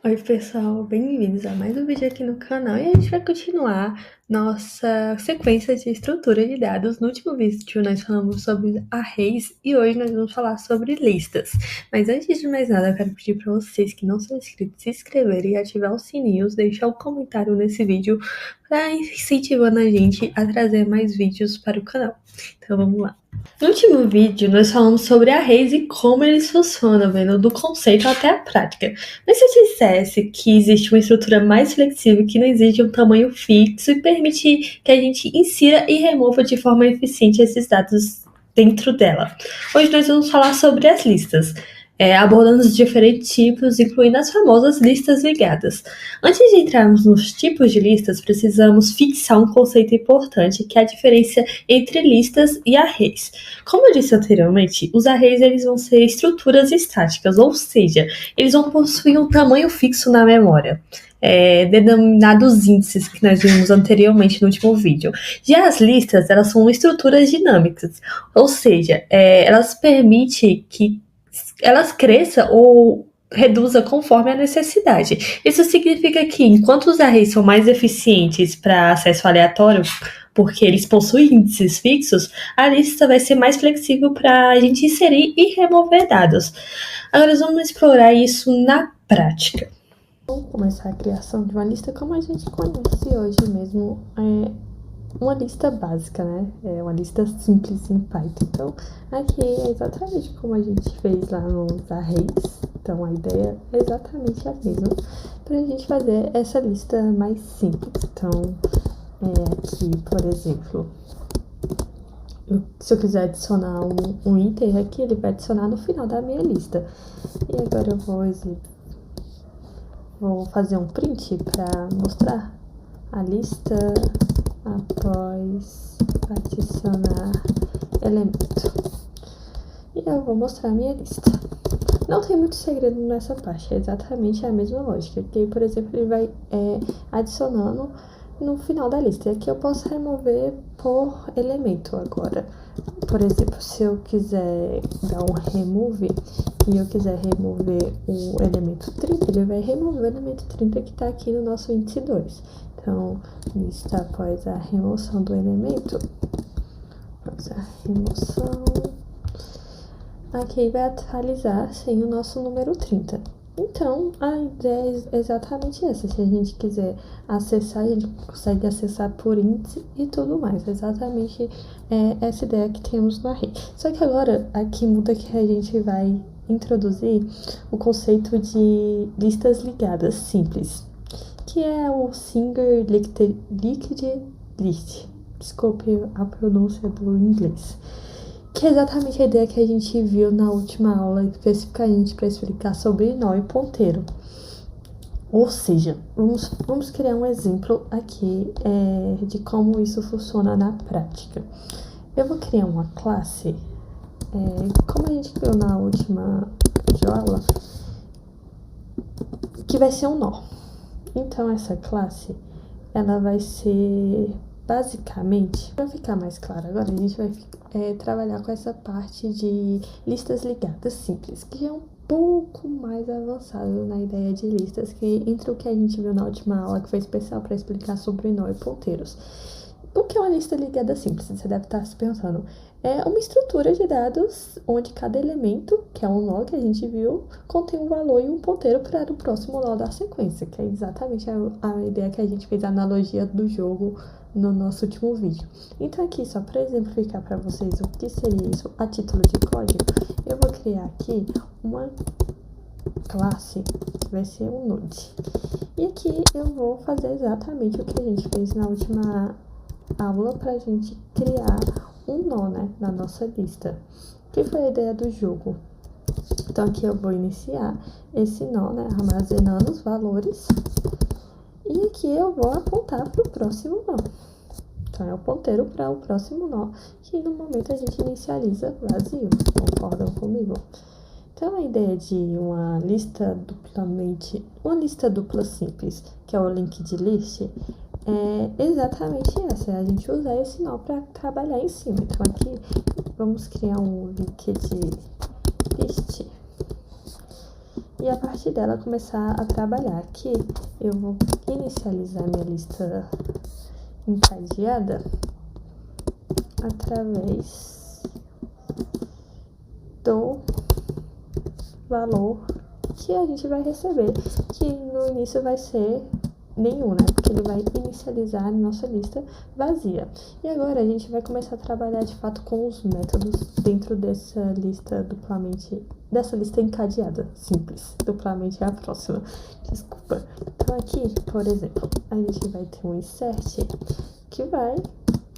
Oi, pessoal, bem-vindos a mais um vídeo aqui no canal e a gente vai continuar nossa sequência de estrutura de dados. No último vídeo nós falamos sobre arrays e hoje nós vamos falar sobre listas. Mas antes de mais nada, eu quero pedir para vocês que não são inscritos se inscreverem e ativar os sininhos, deixar um comentário nesse vídeo para incentivando a gente a trazer mais vídeos para o canal. Então vamos lá. No último vídeo, nós falamos sobre arrays e como eles funcionam, vendo do conceito até a prática. Mas se eu dissesse que existe uma estrutura mais flexível que não exige um tamanho fixo e permite que a gente insira e remova de forma eficiente esses dados dentro dela. Hoje nós vamos falar sobre as listas, abordando os diferentes tipos, incluindo as famosas listas ligadas. Antes de entrarmos nos tipos de listas, precisamos fixar um conceito importante, que é a diferença entre listas e arrays. Como eu disse anteriormente, os arrays eles vão ser estruturas estáticas, ou seja, eles vão possuir um tamanho fixo na memória. Denominados índices que nós vimos anteriormente no último vídeo. Já as listas, elas são estruturas dinâmicas, ou seja, elas permitem que elas cresçam ou reduza conforme a necessidade. Isso significa que, enquanto os arrays são mais eficientes para acesso aleatório, porque eles possuem índices fixos, a lista vai ser mais flexível para a gente inserir e remover dados. Agora vamos explorar isso na prática. Vamos começar a criação de uma lista como a gente conhece hoje mesmo, uma lista básica, né? É uma lista simples em Python. Então, aqui é exatamente como a gente fez lá nos arrays. Então, a ideia é exatamente a mesma para a gente fazer essa lista mais simples. Então, aqui, por exemplo, se eu quiser adicionar um item aqui, ele vai adicionar no final da minha lista. E agora eu vou fazer um print para mostrar a lista após adicionar elemento. E eu vou mostrar a minha lista. Não tem muito segredo nessa parte, é exatamente a mesma lógica. Aqui, por exemplo, ele vai adicionando no final da lista. E aqui eu posso remover por elemento agora. Por exemplo, se eu quiser dar um remove e eu quiser remover o elemento 30, ele vai remover o elemento 30 que está aqui no nosso índice 2. Então, lista após a remoção do elemento. Após a remoção. Aqui vai atualizar sem o nosso número 30. Então, a ideia é exatamente essa. Se a gente quiser acessar, a gente consegue acessar por índice e tudo mais. Exatamente essa ideia que temos no array. Só que agora, aqui muda que a gente vai introduzir o conceito de listas ligadas simples, que é o Single Linked List. Desculpe a pronúncia do inglês. Que é exatamente a ideia que a gente viu na última aula, especificamente para explicar sobre nó e ponteiro. Ou seja, vamos criar um exemplo aqui de como isso funciona na prática. Eu vou criar uma classe, como a gente criou na última aula, que vai ser um nó. Então, essa classe, ela vai ser, basicamente, para ficar mais claro agora, a gente vai trabalhar com essa parte de listas ligadas simples, que é um pouco mais avançado na ideia de listas, que entre o que a gente viu na última aula, que foi especial para explicar sobre nó e ponteiros. O que é uma lista ligada simples? Você deve estar se perguntando. É uma estrutura de dados onde cada elemento, que é um nó que a gente viu, contém um valor e um ponteiro para o próximo nó da sequência, que é exatamente a ideia que a gente fez a analogia do jogo no nosso último vídeo. Então aqui, só para exemplificar para vocês o que seria isso a título de código, eu vou criar aqui uma classe que vai ser um node. E aqui eu vou fazer exatamente o que a gente fez na última aula para a gente criar um nó, né, na nossa lista, que foi a ideia do jogo. Então aqui eu vou iniciar esse nó, né, armazenando os valores, e aqui eu vou apontar para o próximo nó. Então é o ponteiro para o próximo nó, que no momento a gente inicializa vazio. Concordam comigo? Então a ideia de uma lista dupla simples, que é o linked list, é exatamente essa, é a gente usar esse nó para trabalhar em cima. Então aqui vamos criar um linked list. E e a partir dela começar a trabalhar. Aqui eu vou inicializar minha lista encadeada através do valor que a gente vai receber, que no início vai ser nenhum, né? Porque ele vai inicializar a nossa lista vazia. E agora a gente vai começar a trabalhar de fato com os métodos dentro dessa lista encadeada, simples. Duplamente é a próxima. Desculpa. Então aqui, por exemplo, a gente vai ter um insert que vai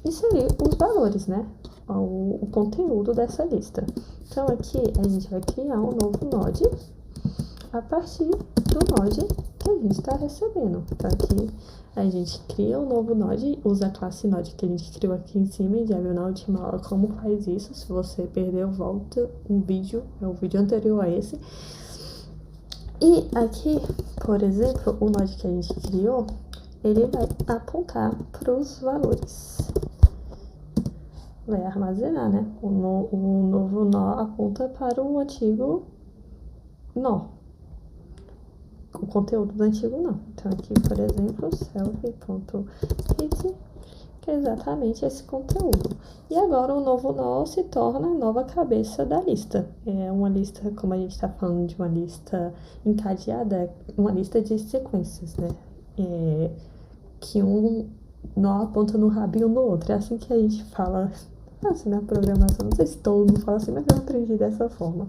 inserir os valores, né? O conteúdo dessa lista. Então aqui a gente vai criar um novo node a partir do node que a gente está recebendo. Então aqui a gente cria um novo node, usa a classe node que a gente criou aqui em cima e já viu na última aula como faz isso. Se você perdeu, volta um vídeo, é o vídeo anterior a esse. E aqui, por exemplo, o node que a gente criou, ele vai apontar para os valores. Vai armazenar, né? O novo nó aponta para o antigo nó. O conteúdo do antigo nó. Então aqui, por exemplo, self.hit, que é exatamente esse conteúdo. E agora o novo nó se torna a nova cabeça da lista. É uma lista, como a gente está falando de uma lista encadeada, é uma lista de sequências, né? Que um nó aponta no rabinho do outro. É assim que a gente fala assim na programação. Não sei se todo mundo fala assim, mas eu aprendi dessa forma.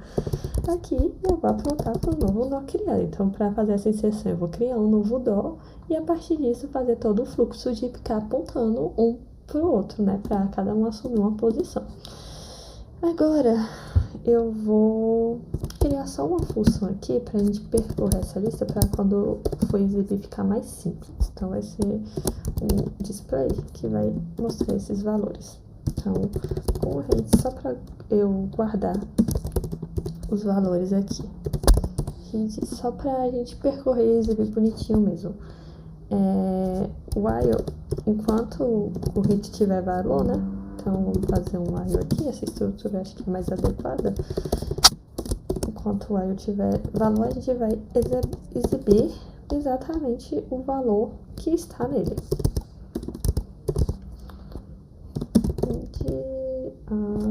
Aqui eu vou apontar para o novo nó criado. Então, para fazer essa inserção, eu vou criar um novo nó e a partir disso fazer todo o fluxo de ficar apontando um para o outro, né? Para cada um assumir uma posição. Agora eu vou criar só uma função aqui para a gente percorrer essa lista para quando for exibir ficar mais simples. Então vai ser um display que vai mostrar esses valores. Então, corrente, só para eu guardar os valores aqui. Só para a gente percorrer e exibir bonitinho mesmo. While, enquanto o corrente tiver valor, né? Então, vamos fazer um while aqui. Essa estrutura eu acho que é mais adequada. Enquanto o while tiver valor, a gente vai exibir exatamente o valor que está nele.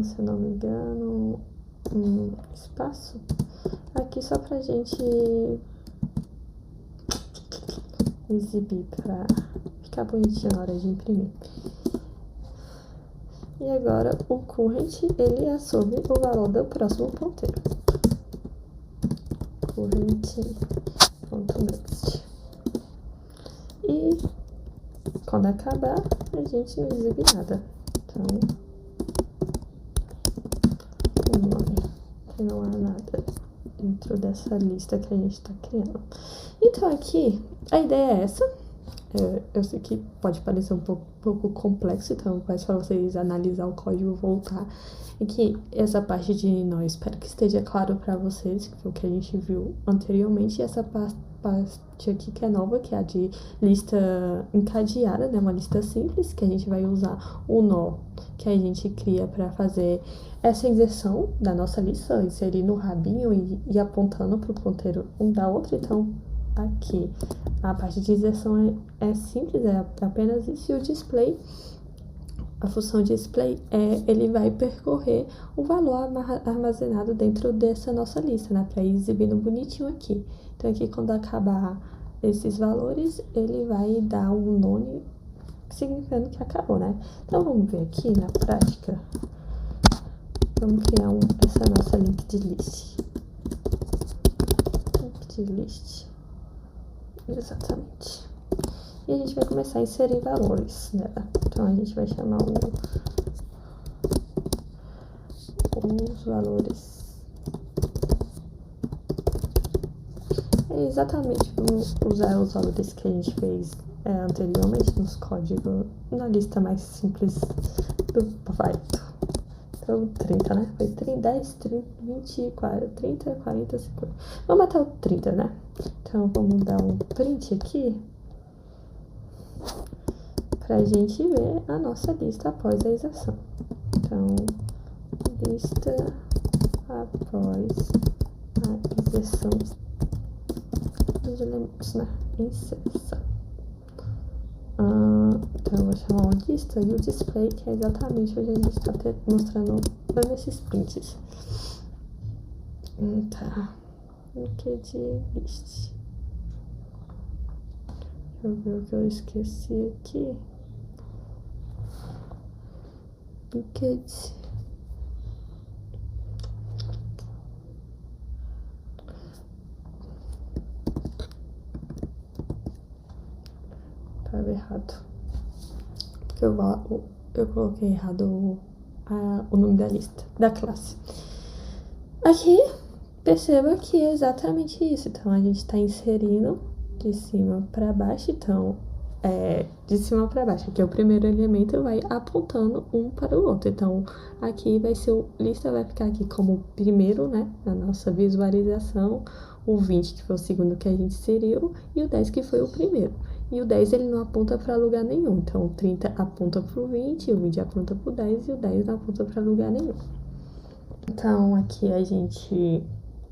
Se eu não me engano, espaço aqui só pra gente exibir pra ficar bonitinho na hora de imprimir. E agora o current ele assume o valor do próximo ponteiro. Current.next. E quando acabar a gente não exibe nada. Então que não há nada dentro dessa lista que a gente está criando. Então aqui, a ideia é essa. Eu sei que pode parecer um pouco complexo, então peço para vocês analisar o código e voltar. E que essa parte de nó, espero que esteja claro para vocês, que foi o que a gente viu anteriormente. E essa parte aqui que é nova, que é a de lista encadeada, né? Uma lista simples, que a gente vai usar o nó que a gente cria para fazer essa inserção da nossa lista, inserir no rabinho e apontando para o ponteiro um da outra. Então, aqui a parte de inserção é simples, é apenas isso. E o display, a função display, ele vai percorrer o valor armazenado dentro dessa nossa lista, né? Para ir exibindo bonitinho aqui. Então, aqui quando acabar esses valores, ele vai dar um nome significando que acabou, né? Então, vamos ver aqui na prática. Vamos criar essa nossa linked list. Linked list. Exatamente. E a gente vai começar a inserir valores nela. Então, a gente vai chamar os valores. Exatamente, vamos usar os valores que a gente fez anteriormente nos códigos, na lista mais simples do Python. Então, 30, né? Foi 10, 30, 20, 40, 30, 40, 50. Vamos até o 30, né? Então, vamos dar um print aqui pra gente ver a nossa lista após a inserção. Então, lista após a inserção dos elementos, né? Inserção. Então, eu vou chamar o lista e o display, que é exatamente o que a gente está mostrando nesses prints. Tá. O que de list? Deixa eu ver o que eu esqueci aqui. Bucket. Tava errado. Porque eu coloquei errado o nome da lista, da classe. Aqui, perceba que é exatamente isso. Então, a gente está inserindo de cima para baixo. Então, de cima para baixo. Aqui é o primeiro elemento, vai apontando um para o outro. Então, aqui vai ser lista vai ficar aqui como primeiro, né? Na nossa visualização. O 20, que foi o segundo que a gente inseriu, e o 10, que foi o primeiro. E o 10, ele não aponta para lugar nenhum. Então, o 30 aponta para o 20, o 20 aponta para o 10, e o 10 não aponta para lugar nenhum. Então, aqui a gente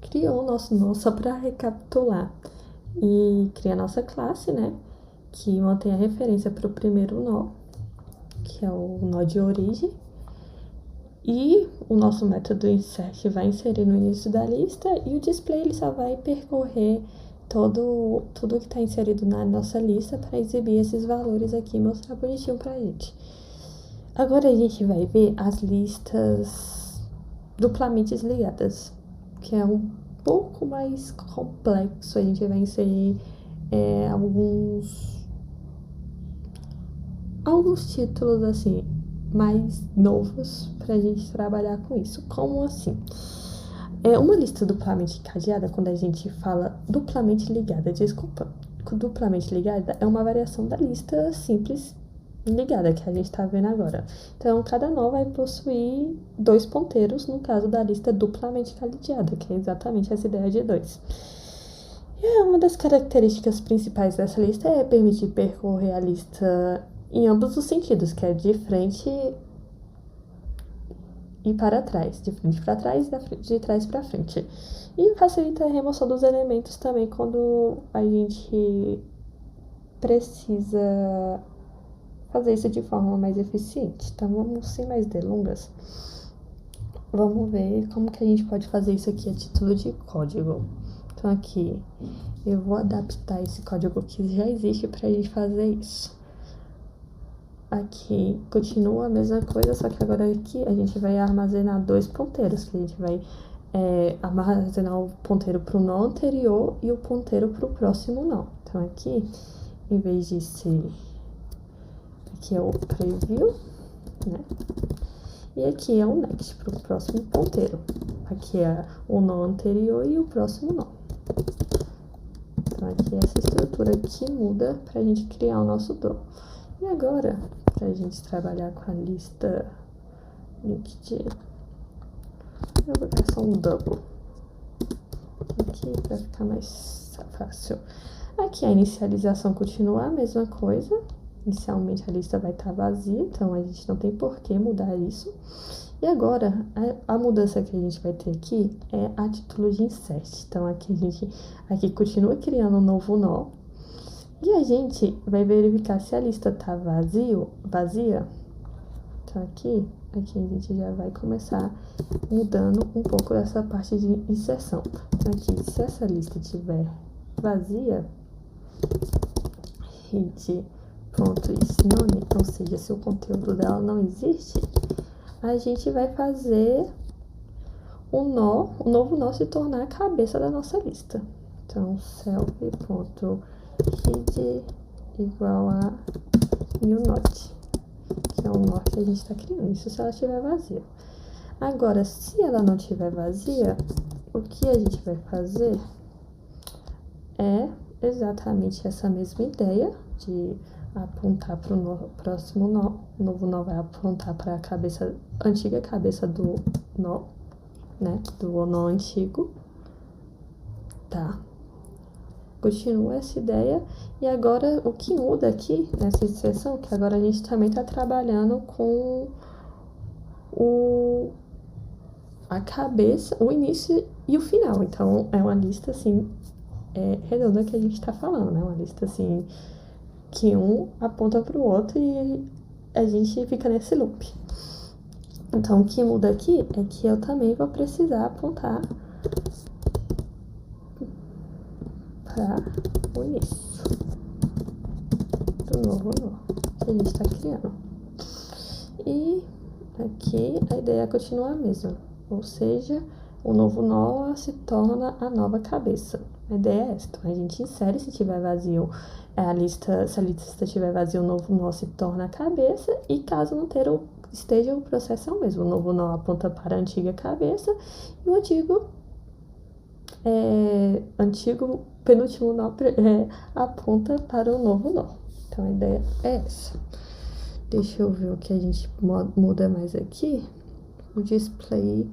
criou o nosso nó só para recapitular. E cria a nossa classe, né? Que mantém a referência para o primeiro nó, que é o nó de origem. E o nosso método insert vai inserir no início da lista, e o display ele só vai percorrer tudo que está inserido na nossa lista para exibir esses valores aqui e mostrar bonitinho para a gente. Agora a gente vai ver as listas duplamente ligadas, que é um pouco mais complexo. A gente vai inserir alguns títulos assim mais novos pra gente trabalhar com isso. Como assim? Uma lista duplamente cadeada, quando a gente fala duplamente ligada, duplamente ligada é uma variação da lista simples ligada que a gente tá vendo agora. Então, cada nó vai possuir 2 ponteiros, no caso da lista duplamente cadeada, que é exatamente essa ideia de 2. E uma das características principais dessa lista é permitir percorrer a lista em ambos os sentidos, que é de frente e para trás, de frente para trás e de trás para frente. E facilita a remoção dos elementos também quando a gente precisa fazer isso de forma mais eficiente. Então, vamos, sem mais delongas, vamos ver como que a gente pode fazer isso aqui a título de código. Então, aqui eu vou adaptar esse código que já existe para a gente fazer isso. Aqui continua a mesma coisa, só que agora aqui a gente vai armazenar 2 ponteiros, que a gente vai armazenar o ponteiro para o nó anterior e o ponteiro para o próximo nó. Então, aqui, em vez de ser... Aqui é o preview, né? E aqui é o next para o próximo ponteiro. Aqui é o nó anterior e o próximo nó. Então, aqui é essa estrutura que muda para a gente criar o nosso DOM. E agora, para a gente trabalhar com a lista linked, eu vou dar só um double aqui para ficar mais fácil. Aqui a inicialização continua a mesma coisa. Inicialmente a lista vai estar vazia, então a gente não tem por que mudar isso. E agora, a mudança que a gente vai ter aqui é a título de insert. Então aqui a gente continua criando um novo nó. E a gente vai verificar se a lista tá vazia. Então aqui a gente já vai começar mudando um pouco dessa parte de inserção. Então aqui, se essa lista estiver vazia, hit.isNone, ou seja, se o conteúdo dela não existe, a gente vai fazer o novo nó se tornar a cabeça da nossa lista. Então, self.hid igual a newNode, que é o nó que a gente está criando. Isso se ela estiver vazia. Agora, se ela não estiver vazia, o que a gente vai fazer é exatamente essa mesma ideia de apontar para o próximo nó. O novo nó vai apontar para a antiga cabeça do nó, né? Do nó antigo. Tá. Continua essa ideia. E agora, o que muda aqui nessa inserção, que agora a gente também está trabalhando com a cabeça, o início e o final. Então, é uma lista assim redonda que a gente tá falando, né? Uma lista assim que um aponta para o outro e a gente fica nesse loop. Então, o que muda aqui é que eu também vou precisar apontar para o início do novo nó que a gente está criando. E aqui a ideia continua a mesma, ou seja, o novo nó se torna a nova cabeça. A ideia é essa. Então, a gente insere se tiver vazio se a lista estiver vazia, o novo nó se torna a cabeça, e caso não esteja, o processo é o mesmo. O novo nó aponta para a antiga cabeça e o antigo penúltimo nó aponta para o novo nó. Então a ideia é essa. Deixa eu ver o que a gente muda mais aqui. O display,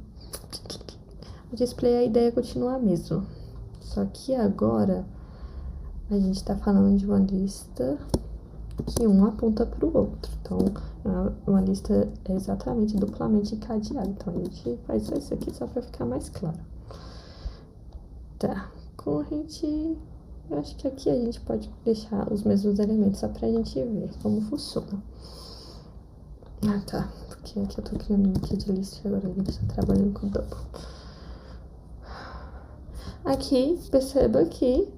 a ideia continua a mesma. Só que agora a gente está falando de uma lista que um aponta para o outro. Então, uma lista é exatamente duplamente cadeada. Então, a gente faz só isso aqui só para ficar mais claro. Tá, corrente. Eu acho que aqui a gente pode deixar os mesmos elementos só pra gente ver como funciona. Ah, tá, porque aqui eu tô criando um kit de list e agora a gente tá trabalhando com double. Aqui, perceba que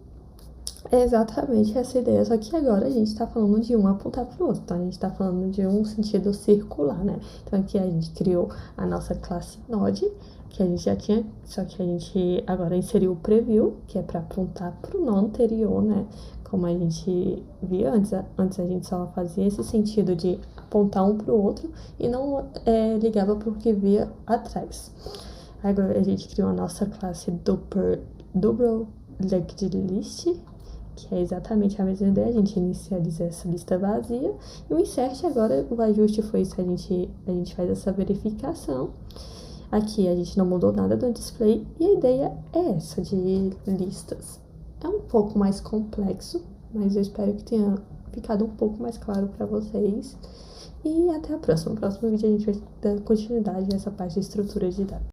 é exatamente essa ideia, só que agora a gente tá falando de um apontar pro outro, então a gente tá falando de um sentido circular, né? Então aqui a gente criou a nossa classe Node, que a gente já tinha, só que a gente agora inseriu o preview, que é para apontar para o nó anterior, né? Como a gente via antes a gente só fazia esse sentido de apontar um para o outro e não ligava para o que via atrás. Agora a gente criou a nossa classe double linked list, que é exatamente a mesma ideia, a gente inicializa essa lista vazia, e o insert agora, o ajuste foi isso, a gente faz essa verificação. Aqui a gente não mudou nada do display e a ideia é essa de listas. É um pouco mais complexo, mas eu espero que tenha ficado um pouco mais claro para vocês. E até a próxima. No próximo vídeo a gente vai dar continuidade nessa parte de estrutura de dados.